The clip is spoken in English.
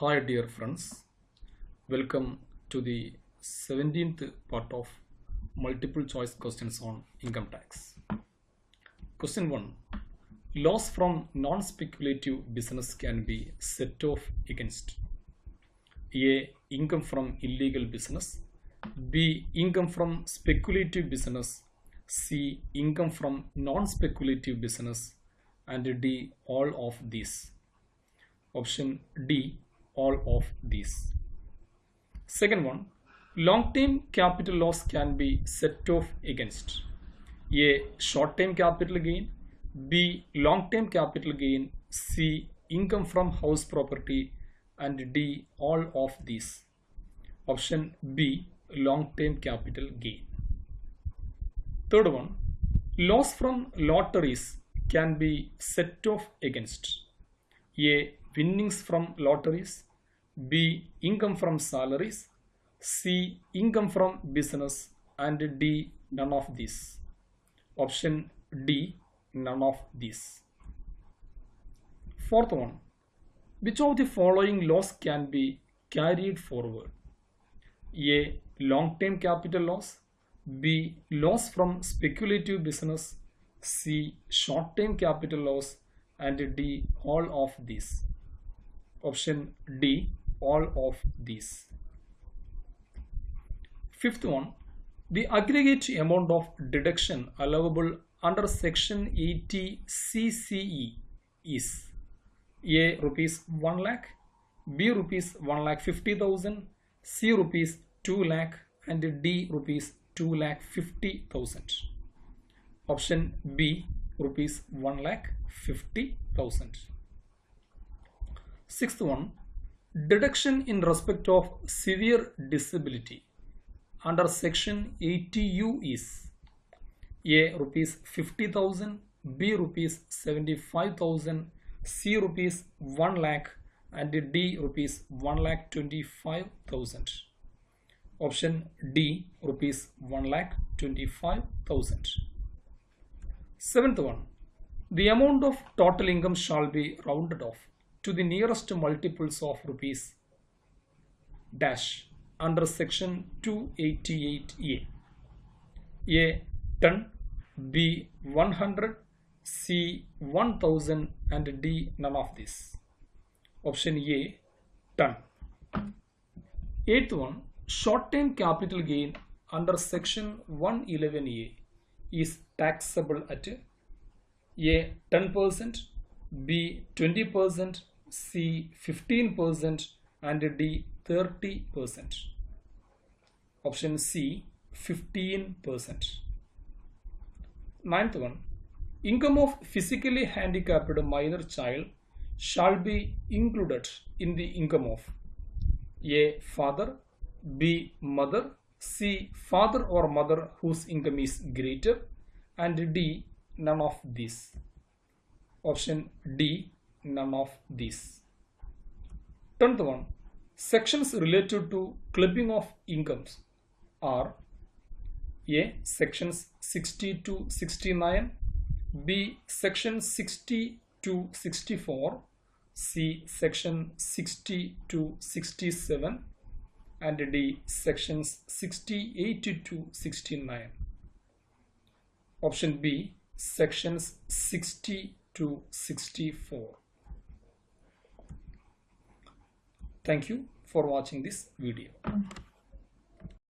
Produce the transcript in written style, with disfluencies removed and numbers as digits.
Hi dear friends, welcome to the 17th part of multiple choice questions on income tax. Question 1. Loss from non-speculative business can be set off against A. Income from illegal business, B. Income from speculative business, C. Income from non-speculative business, and D. All of these. Option D. All of these. Second one, long-term capital loss can be set off against A. Short-term capital gain, B. Long-term capital gain, C. Income from house property, and D. All of these. Option B. Long-term capital gain. Third one, loss from lotteries can be set off against A. Winnings from lotteries, B. Income from salaries, C. Income from business, and D. None of these. Option D. None of these. Fourth one, which of the following loss can be carried forward? A. Long-term capital loss, B. Loss from speculative business, C. Short-term capital loss, and D. All of these. Option D. All of these. Fifth one, the aggregate amount of deduction allowable under section 80 CCE is A. Rupees 1 lakh, B. Rupees 1,50,000, C. Rupees 2 lakh, and D. Rupees 2,50,000. Option B. Rupees 1,50,000. Sixth one, deduction in respect of severe disability under section 80U is A. Rupees 50,000, B. Rupees 75,000, C. Rupees 1 lakh, and D. Rupees 1,25,000. Option D. Rupees 1,25,000. Seventh one, the amount of total income shall be rounded off to the nearest multiples of rupees dash under section 288A. A. 10, B. 100, C. 1000, and D. None of this. Option A. 10. Eighth one, short-term capital gain under section 111A is taxable at A. 10%, B. 20%, C. 15%, and D. 30%. Option C. 15%. Ninth one, income of physically handicapped minor child shall be included in the income of A. Father, B. Mother, C. Father or mother whose income is greater, and D. None of these. Option D. None of these. 10th one, sections related to clipping of incomes are A. Sections 60 to 69, B. Section 60 to 64, C. Section 60 to 67, and D. Sections 68 to 69. Option B. Sections 60 to 64. Thank you for watching this video.